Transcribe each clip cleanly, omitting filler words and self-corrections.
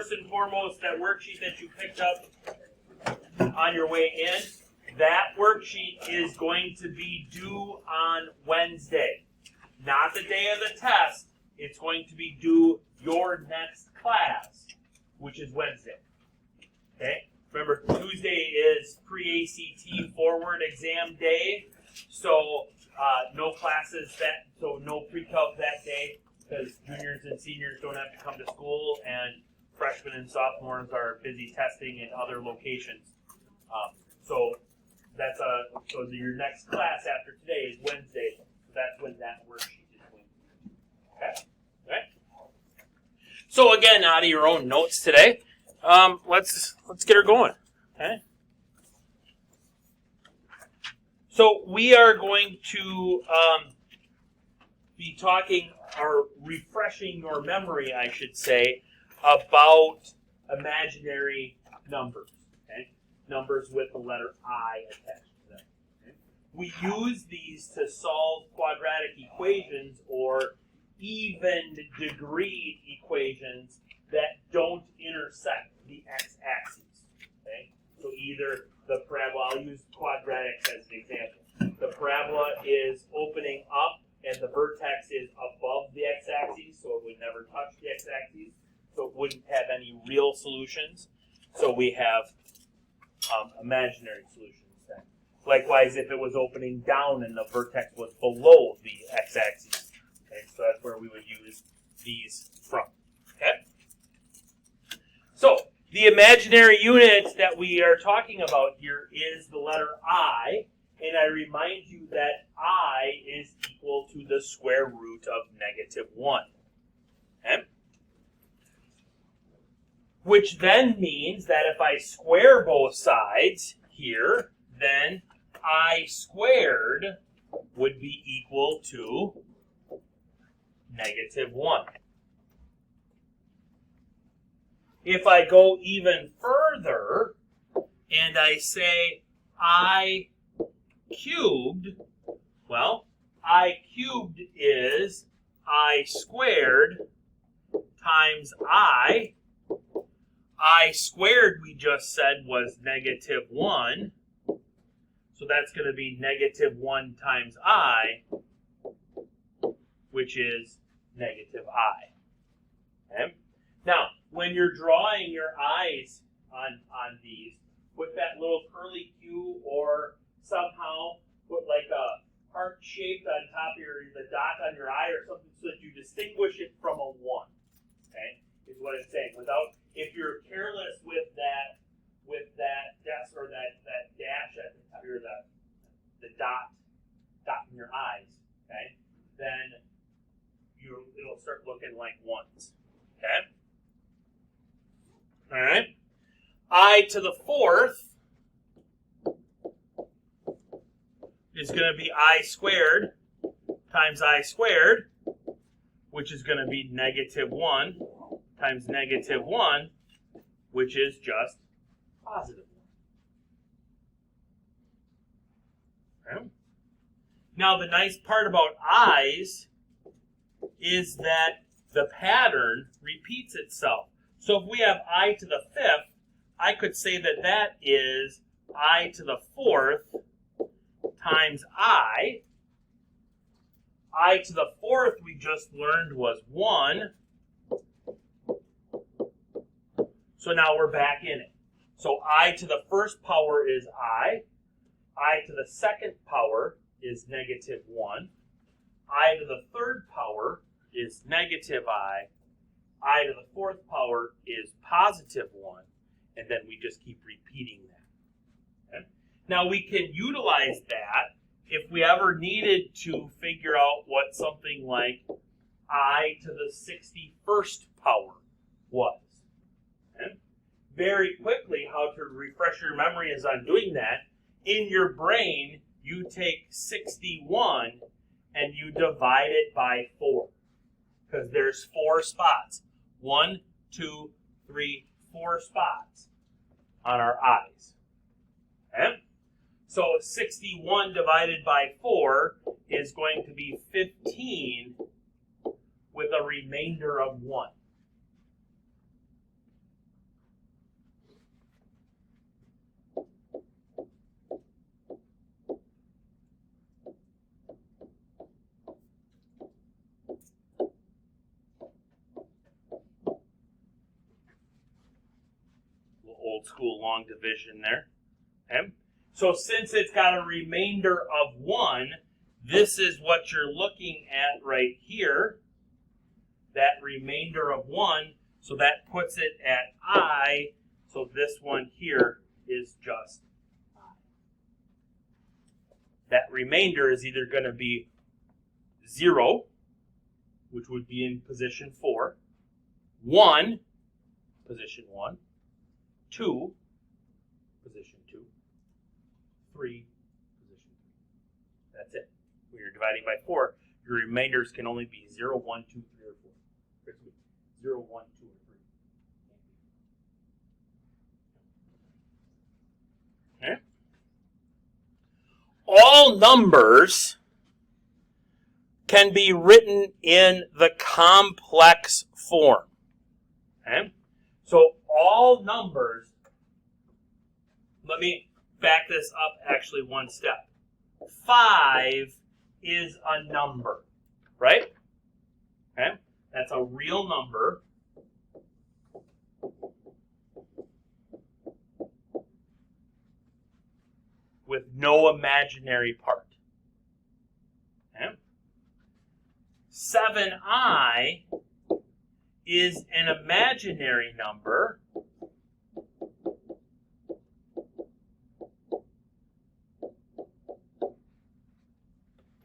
first and foremost, that worksheet that you picked up on your way in, that worksheet is going to be due on Wednesday. Not the day of the test. It's going to be due your next class, which is Wednesday. Okay? Remember, Tuesday is pre-ACT forward exam day, so no classes so no pre-calc that day, because juniors and seniors don't have to come to school, and freshmen and sophomores are busy testing in other locations. So your next class after today is Wednesday. So that's when that worksheet is going. Okay. Right. So again, out of your own notes today, let's get her going. Okay. So we are going to be talking, or refreshing your memory, I should say, about imaginary numbers. Okay? Numbers with the letter I attached to them. Okay? We use these to solve quadratic equations or even degree equations that don't intersect the x-axis. Okay? So either the parabola, I'll use quadratics as an example. The parabola is opening up and the vertex is above the x-axis, so it would never touch the x-axis, so it wouldn't have any real solutions. So we have imaginary solutions then. Likewise, if it was opening down and the vertex was below the x-axis, okay, so that's where we would use these from. Okay? So the imaginary unit that we are talking about here is the letter I, and I remind you that I is equal to the square root of -1. Okay? Which then means that if I square both sides here, then I squared would be equal to -1. If I go even further and I say I cubed, well, I cubed is I squared times I. I squared, we just said, was -1. So that's going to be -1 times I, which is -I. Okay? Now, when you're drawing your eyes on these, put that little curly Q or somehow put like a heart shaped on top of the dot on your eye or something so that you distinguish it from a 1. Okay, is what it's saying. If you're careless with that dash or that dash at the top, or the dot in your eyes, okay, then it'll start looking like 1s. Okay. All right. I to the 4th is going to be I squared times I squared, which is going to be -1 times -1, which is just +1. Okay. Now, the nice part about I's is that the pattern repeats itself. So if we have I to the 5th, I could say that that is I to the 4th times I. I to the 4th we just learned was 1. So now we're back in it. So I to the 1st power is I to the 2nd power is -1. I to the 3rd power is -I to the 4th power is +1, and then we just keep repeating that. Okay? Now we can utilize that if we ever needed to figure out what something like I to the 61st power was. Okay? Very quickly, how to refresh your memory is on doing that. In your brain, you take 61 and you divide it by 4. Because there's 4 spots. 1, 2, 3, 4 spots on our eyes. Okay? So 61 divided by 4 is going to be 15 with a remainder of 1. old school long division there. Okay? So since it's got a remainder of 1, this is what you're looking at right here. That remainder of 1. So that puts it at I. So this one here is just I. That remainder is either going to be 0, which would be in position 4, 1, position 1, 2, position 2, 3, position 3. That's it. When you're dividing by 4, your remainders can only be 0, 1, 2, 3, or 4. 0, 1, 2, or 3. Okay. All numbers can be written in the complex form. Okay? So all numbers, let me back this up actually one step. 5 is a number, right? Okay? That's a real number. With no imaginary part. Okay? 7i is an imaginary number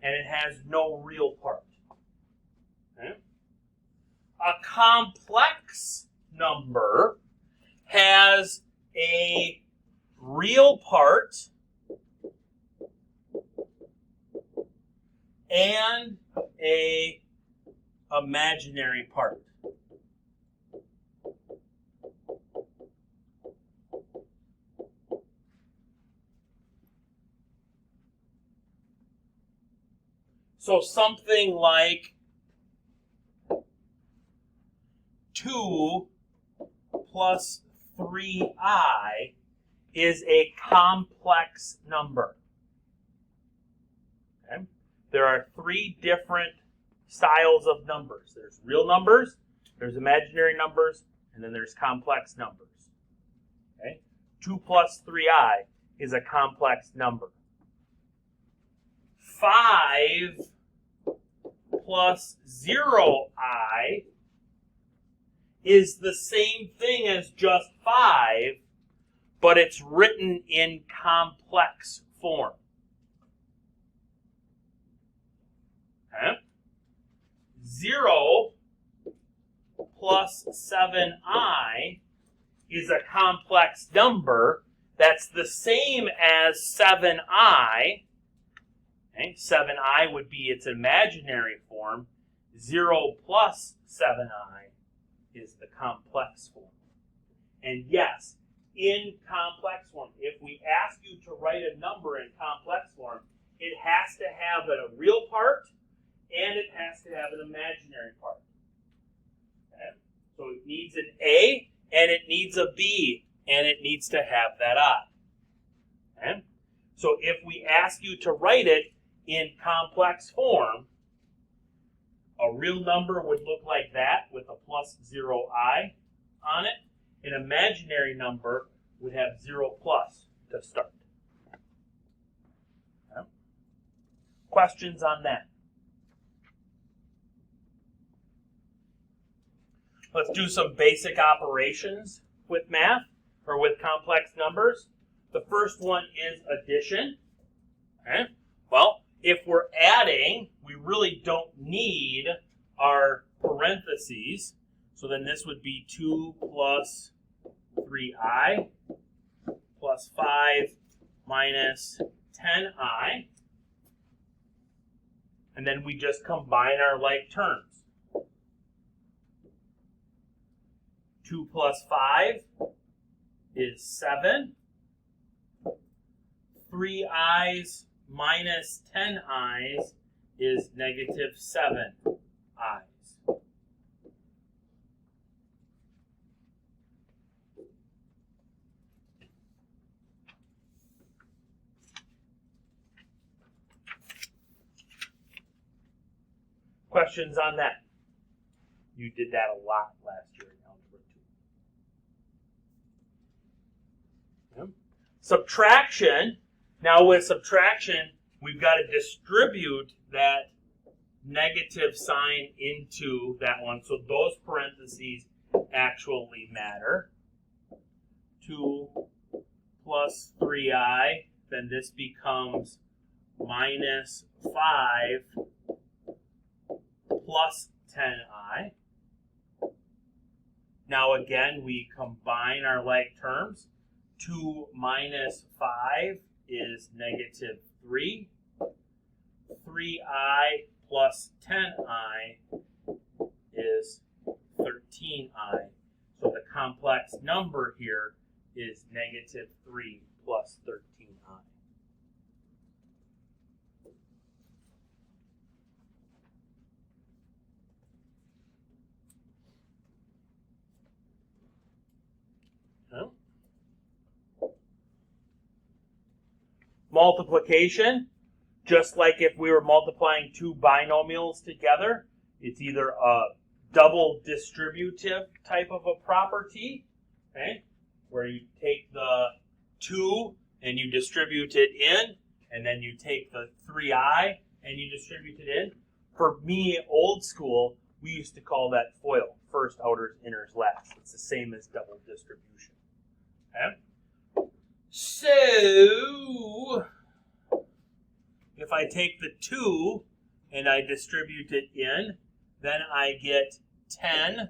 and it has no real part. Okay? A complex number has a real part and a imaginary part. So something like 2 plus 3i is a complex number. Okay? There are 3 different styles of numbers. There's real numbers, there's imaginary numbers, and then there's complex numbers. Okay? 2 plus 3i is a complex number. 5 plus 0i is the same thing as just 5, but it's written in complex form. Okay? 0 plus 7i is a complex number that's the same as 7i. Okay? 7i would be its imaginary form. 0 plus 7i is the complex form. And yes, in complex form, if we ask you to write a number in complex form, it has to have a real part and it has to have an imaginary part. Okay? So it needs an A and it needs a B and it needs to have that I. Okay? So if we ask you to write it in complex form, a real number would look like that with a plus 0i on it. An imaginary number would have 0 plus to start. Okay. Questions on that? Let's do some basic operations with math or with complex numbers. The first one is addition. Okay. Well, if we're adding, we really don't need our parentheses. So then this would be 2 plus 3i plus 5 minus 10i. And then we just combine our like terms. 2 plus 5 is 7. 3 i's minus 10 i's is negative 7 i's. Questions on that? You did that a lot last year in Algebra 2. Subtraction. Now with subtraction, we've got to distribute that negative sign into that one. So those parentheses actually matter. 2 plus 3i, then this becomes minus 5 plus 10i. Now again, we combine our like terms. 2 minus 5 is negative 3. 3i plus 10i is 13i. So the complex number here is negative 3 plus 13i. Multiplication, just like if we were multiplying two binomials together, it's either a double distributive type of a property, okay, where you take the 2 and you distribute it in, and then you take the 3i and you distribute it in. For me, old school, we used to call that FOIL, first, outers, inners, last. It's the same as double distribution. Okay? So, if I take the 2 and I distribute it in, then I get 10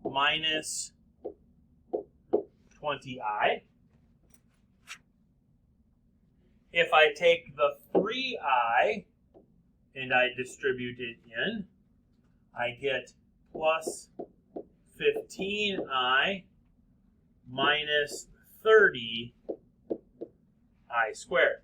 minus 20i. If I take the 3i and I distribute it in, I get plus 15i minus 30i squared.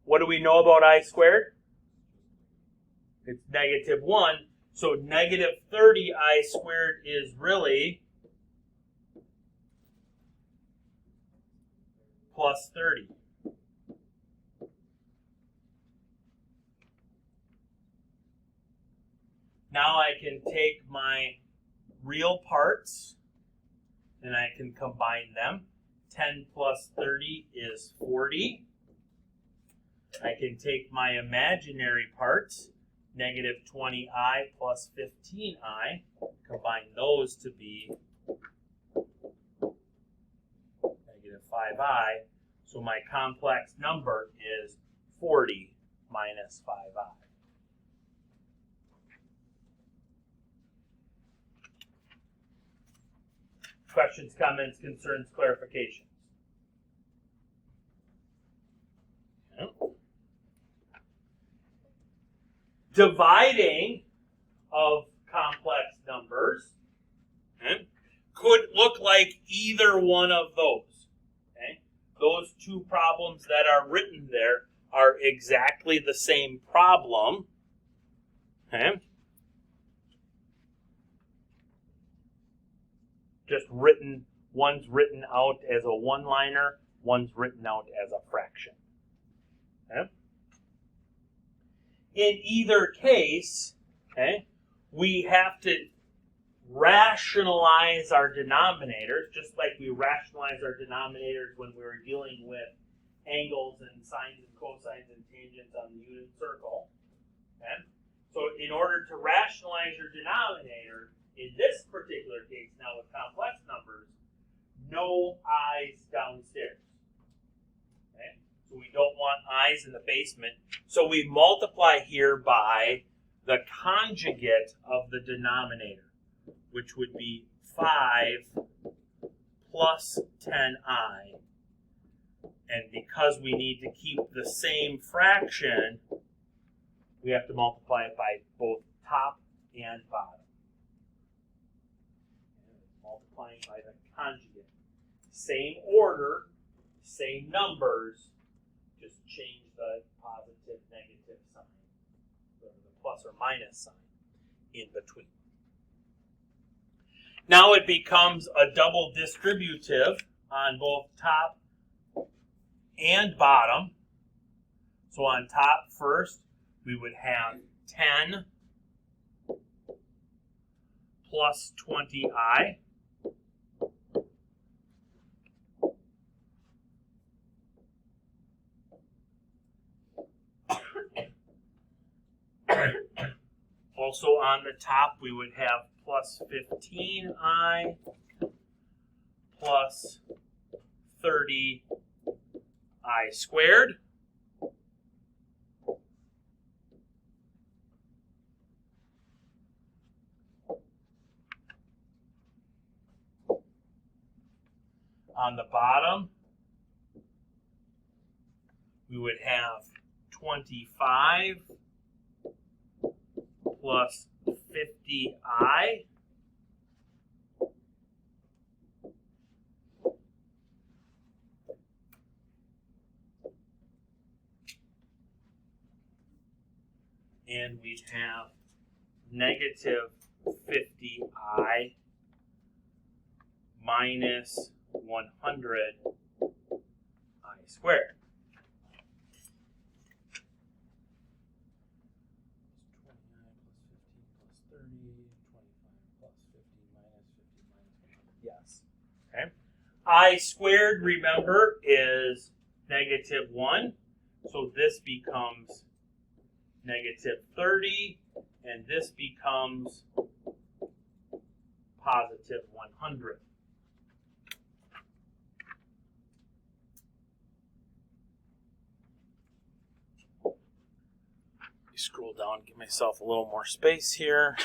What do we know about I squared? It's negative 1. So negative 30i squared is really plus 30. Now I can take my real parts and I can combine them. 10 plus 30 is 40. I can take my imaginary parts, negative 20i plus 15i, combine those to be negative 5i. So my complex number is 40 minus 5i. Questions, comments, concerns, clarifications? Yeah. Dividing of complex numbers could look like either one of those. Okay? Those two problems that are written there are exactly the same problem. Okay? Just written, one's written out as a one-liner, one's written out as a fraction. Okay? In either case, okay, we have to rationalize our denominators, just like we rationalize our denominators when we were dealing with angles and sines and cosines and tangents on the unit circle. Okay? So in order to rationalize your denominator, in this particular case, now with complex numbers, no i's downstairs. Okay? So we don't want i's in the basement. So we multiply here by the conjugate of the denominator, which would be 5 plus 10i. And because we need to keep the same fraction, we have to multiply it by both top and bottom. Multiplying by the conjugate. Same order, same numbers, just change the positive, negative sign, the plus or minus sign in between. Now it becomes a double distributive on both top and bottom. So on top first, we would have 10 plus 20i. Also on the top, we would have plus 15i plus 30i squared. On the bottom, we would have 25 plus 50i and we'd have negative 50i minus 100i squared. 29 plus 15 plus 30, 25 plus 50 minus 50 minus 100. Yes. Okay. I squared, remember, is negative 1. So this becomes negative 30, and this becomes positive 100. Scroll down, give myself a little more space here.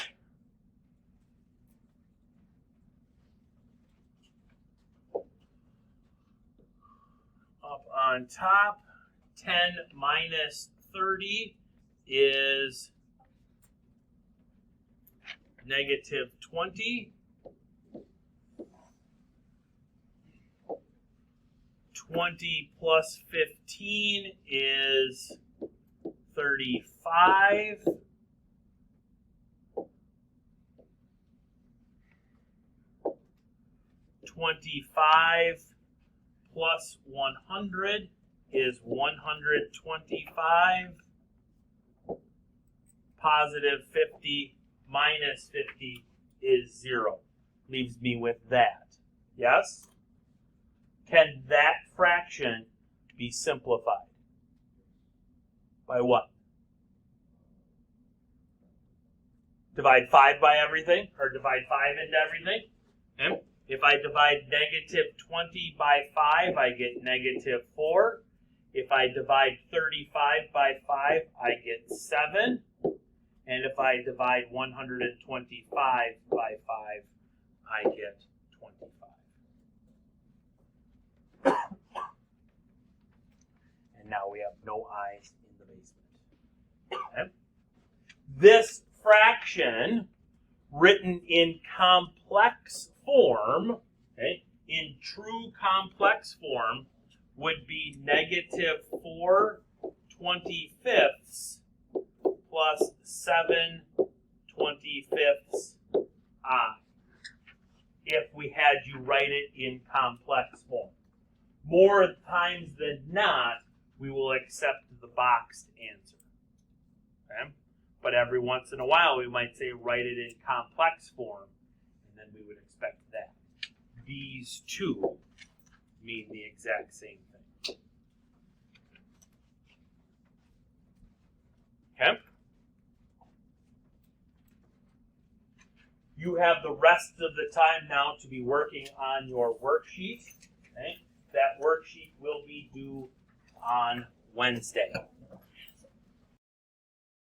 Up on top, 10 minus 30 is negative 20. 20 plus 15 is 35. 25 plus 100 is 125. Positive 50 minus 50 is 0. Leaves me with that. Yes? Can that fraction be simplified? By what? Divide 5 by everything, or divide 5 into everything. Okay. If I divide negative 20 by 5, I get negative 4. If I divide 35 by 5, I get 7. And if I divide 125 by 5, I get 25. And now we have no i's in the basement. Okay. This fraction, written in complex form, okay, in true complex form, would be negative 4/25 plus 7/25 I, if we had you write it in complex form. More times than not, we will accept the boxed answer. Okay? But every once in a while, we might say write it in complex form, and then we would expect that. These two mean the exact same thing. Okay? You have the rest of the time now to be working on your worksheet. Okay? That worksheet will be due on Wednesday.